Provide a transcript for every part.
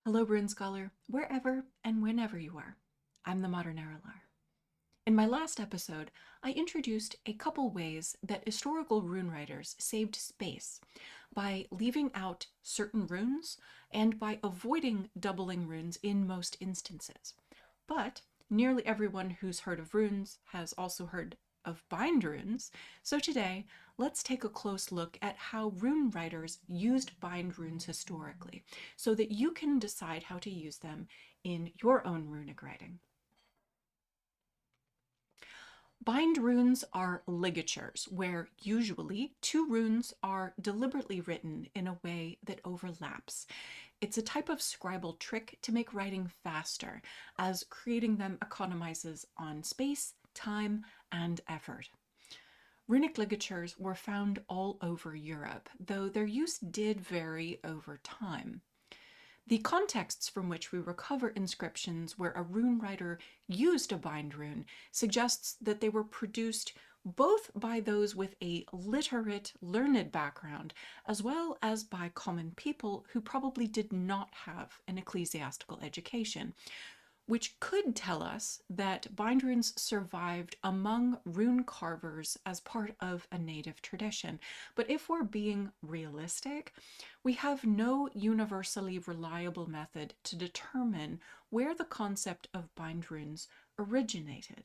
Hello, Rune Scholar, wherever and whenever you are. I'm the Modern Erilar. In my last episode, I introduced a couple ways that historical rune writers saved space by leaving out certain runes and by avoiding doubling runes in most instances. But nearly everyone who's heard of runes has also heard of bind runes, so today let's take a close look at how rune writers used bind runes historically, so that you can decide how to use them in your own runic writing. Bind runes are ligatures, where usually two runes are deliberately written in a way that overlaps. It's a type of scribal trick to make writing faster, as creating them economizes on space, time, and effort. Runic ligatures were found all over Europe, though their use did vary over time. The contexts from which we recover inscriptions where a rune writer used a bind rune suggests that they were produced both by those with a literate, learned background, as well as by common people who probably did not have an ecclesiastical education, which could tell us that bind runes survived among rune carvers as part of a native tradition. But if we're being realistic, we have no universally reliable method to determine where the concept of bind runes originated.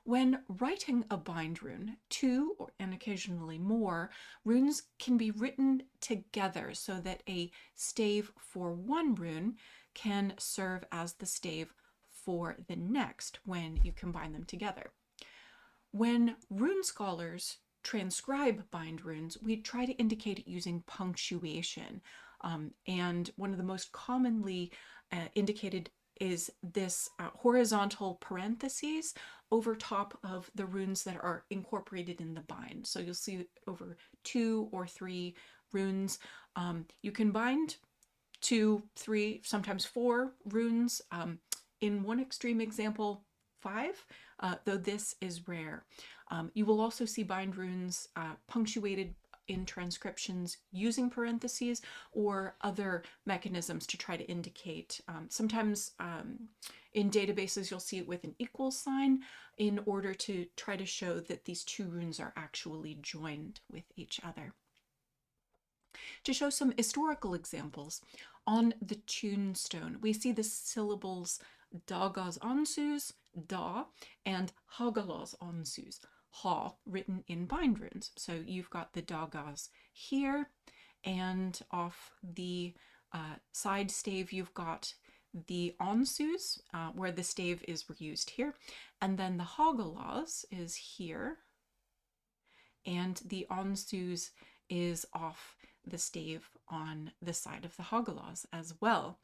When writing a bind rune, two and occasionally more runes can be written together so that a stave for one rune can serve as the stave for the next when you combine them together. When rune scholars transcribe bind runes, we try to indicate it using punctuation. And one of the most commonly indicated is this horizontal parentheses over top of the runes that are incorporated in the bind. So you'll see over 2 or 3 runes. You can bind 2, 3, sometimes 4 runes. In one extreme example, 5, though this is rare. You will also see bind runes punctuated in transcriptions using parentheses or other mechanisms to try to indicate. Sometimes in databases you'll see it with an equal sign in order to try to show that these two runes are actually joined with each other. To show some historical examples, on the tunestone we see the syllables dagas onsus, da, and hagalas onsus, ha, written in bind runes. So you've got the dagas here, and off the side stave you've got the onsus, where the stave is reused here, and then the hagalas is here, and the onsus is off the stave on the side of the hagalas as well.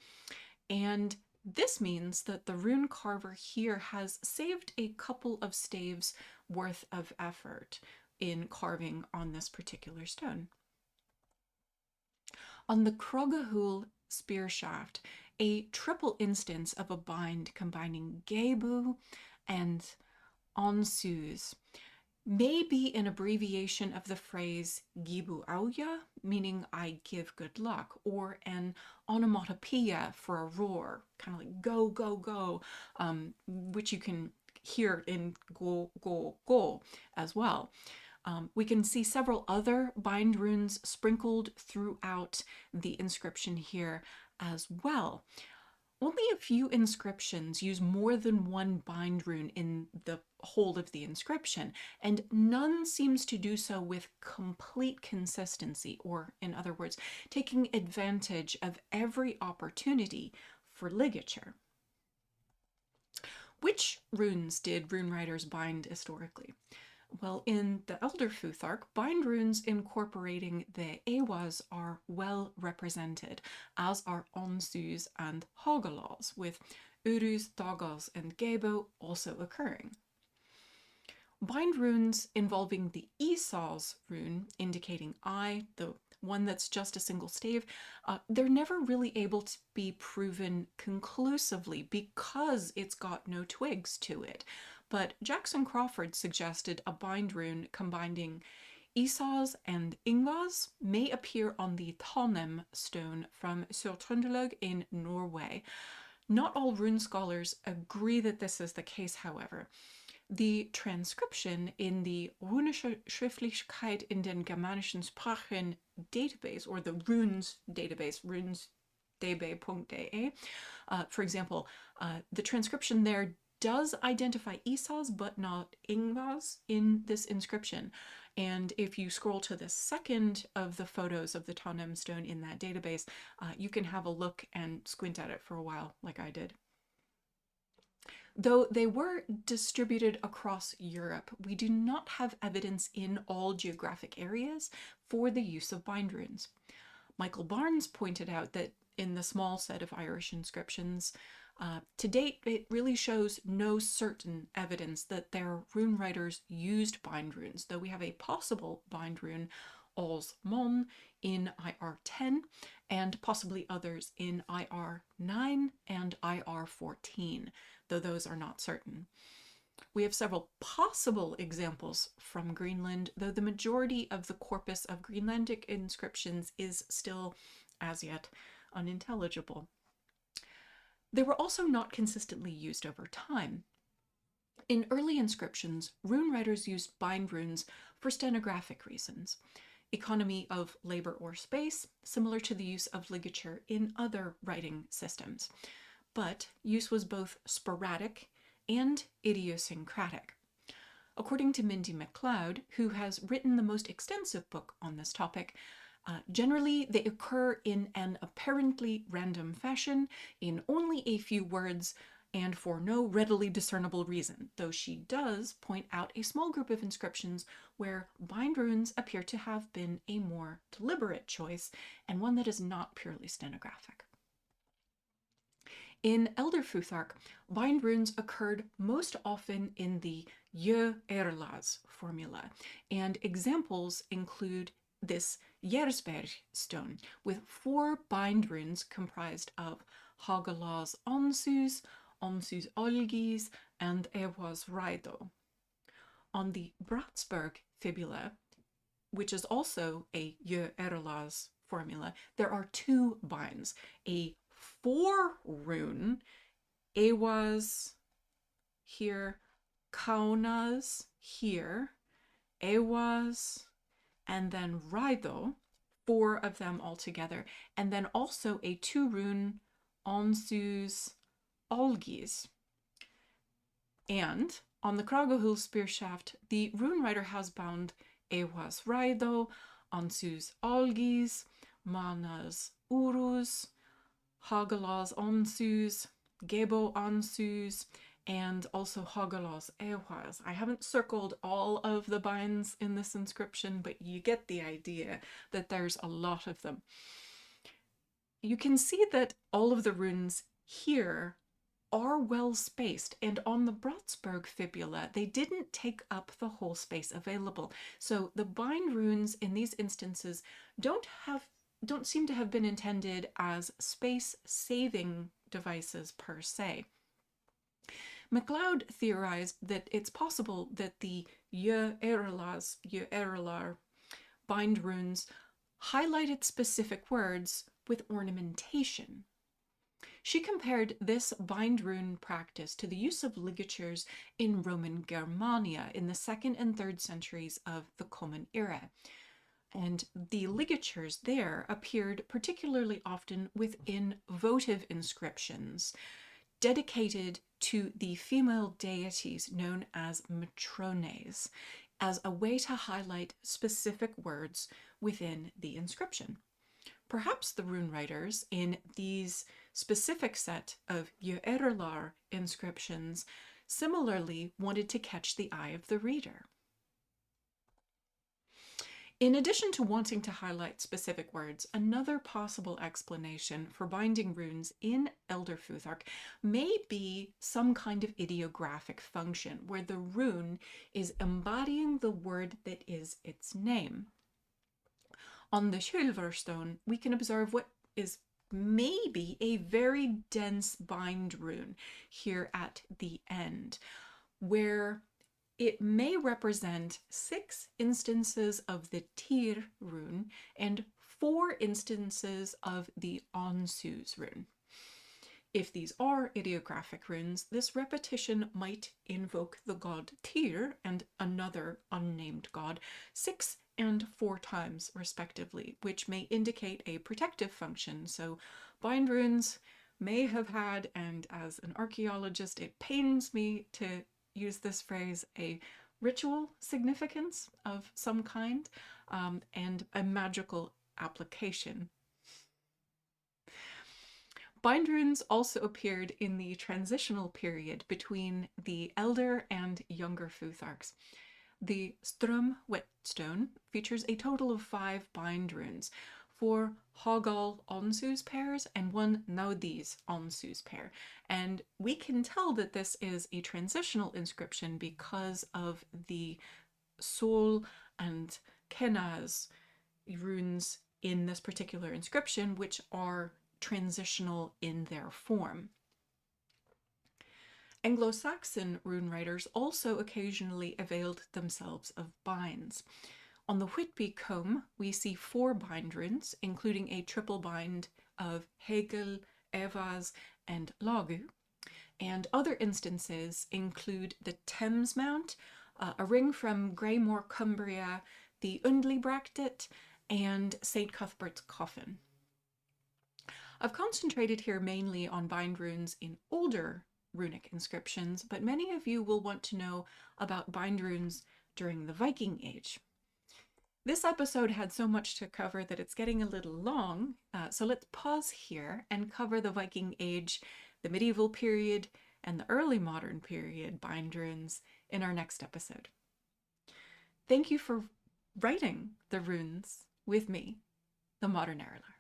And this means that the rune carver here has saved a couple of staves worth of effort in carving on this particular stone. On the Kragehul spearshaft, a triple instance of a bind combining gebu and onsus may be an abbreviation of the phrase gibu auya, meaning I give good luck, or an onomatopoeia for a roar, kind of like go, go, go, which you can hear in go, go, go as well. We can see several other bind runes sprinkled throughout the inscription here as well. Only a few inscriptions use more than one bind rune in the whole of the inscription, and none seems to do so with complete consistency, or in other words, taking advantage of every opportunity for ligature. Which runes did rune writers bind historically? Well, in the Elder Futhark, bind runes incorporating the Ewas are well represented, as are onsus and hagalas, with urus, dagas, and gebo also occurring. Bind runes involving the Esau's rune, indicating I, the one that's just a single stave, they're never really able to be proven conclusively because it's got no twigs to it. But Jackson Crawford suggested a bind rune combining Esau's and Ingvar's may appear on the Tanem stone from Sør-Trøndelag in Norway. Not all rune scholars agree that this is the case, however. The transcription in the runische Schriftlichkeit in den germanischen Sprachen database, or the runes database, runesdb.de, for example, the transcription there does identify Esau's but not Ingvar's in this inscription. And if you scroll to the second of the photos of the Tanem stone in that database, you can have a look and squint at it for a while, like I did. Though they were distributed across Europe, we do not have evidence in all geographic areas for the use of bind runes. Michael Barnes pointed out that in the small set of Irish inscriptions, to date, it really shows no certain evidence that their rune writers used bind runes, though we have a possible bind rune, All's Mon, in IR 10, and possibly others in IR 9 and IR 14, though those are not certain. We have several possible examples from Greenland, though the majority of the corpus of Greenlandic inscriptions is still, as yet, unintelligible. They were also not consistently used over time. In early inscriptions, rune writers used bind runes for stenographic reasons, economy of labor or space, similar to the use of ligature in other writing systems. But use was both sporadic and idiosyncratic. According to Mindy MacLeod, who has written the most extensive book on this topic, generally they occur in an apparently random fashion, in only a few words, and for no readily discernible reason, though she does point out a small group of inscriptions where bind runes appear to have been a more deliberate choice, and one that is not purely stenographic. In Elder Futhark, bind runes occurred most often in the Järsberg formula, and examples include this Järsberg stone with 4 bind runes comprised of Hagalaz Onsus, Onsus Olgis, and Ewas Raido. On the Bratsberg fibula, which is also a Erilar formula, there are 2 binds, a 4 rune, Ewas here, Kaunas here, Ewas, and then Raido, 4 of them altogether, and then also a 2 rune, Onsus Olgis. And on the Kragehul spearshaft, the rune writer has bound Ewas Raido, Onsus Olgis, Manas Urus, Hagalaz Onsus, Gebo Onsus, and also Hagalaz Ewas. I haven't circled all of the binds in this inscription, but you get the idea that there's a lot of them. You can see that all of the runes here are well spaced, and on the Bratsberg fibula, they didn't take up the whole space available. So the bind runes in these instances don't seem to have been intended as space-saving devices per se. MacLeod theorized that it's possible that the Järsberg bind runes highlighted specific words with ornamentation. She compared this bind rune practice to the use of ligatures in Roman Germania in the 2nd and 3rd centuries of the Common Era. And the ligatures there appeared particularly often within votive inscriptions dedicated to the female deities known as matrones, as a way to highlight specific words within the inscription. Perhaps the rune writers in these specific set of Erilar inscriptions similarly wanted to catch the eye of the reader. In addition to wanting to highlight specific words, another possible explanation for binding runes in Elder Futhark may be some kind of ideographic function, where the rune is embodying the word that is its name. On the Kylver stone, we can observe what is maybe a very dense bind rune here at the end, where It may represent 6 instances of the Tyr rune and 4 instances of the Ansus rune. If these are ideographic runes, this repetition might invoke the god Tyr and another unnamed god 6 and 4 times respectively, which may indicate a protective function. So bind runes may have had, and as an archaeologist it pains me to use this phrase, a ritual significance of some kind, and a magical application. Bind runes also appeared in the transitional period between the Elder and Younger Futharks. The Strøm whetstone features a total of 5 bind runes, 4 Hågal Ansus pairs and 1 Naudis Ansus pair. And we can tell that this is a transitional inscription because of the Sol and Kenaz runes in this particular inscription, which are transitional in their form. Anglo-Saxon rune writers also occasionally availed themselves of binds. On the Whitby comb, we see 4 bind runes, including a triple bind of Hegel, Evas, and Lagu. And other instances include the Thames Mount, a ring from Graymore, Cumbria, the Undley Bractet, and St. Cuthbert's Coffin. I've concentrated here mainly on bind runes in older runic inscriptions, but many of you will want to know about bind runes during the Viking Age. This episode had so much to cover that it's getting a little long, so let's pause here and cover the Viking Age, the medieval period, and the early modern period bind runes in our next episode. Thank you for writing the runes with me, the Modern Erilar.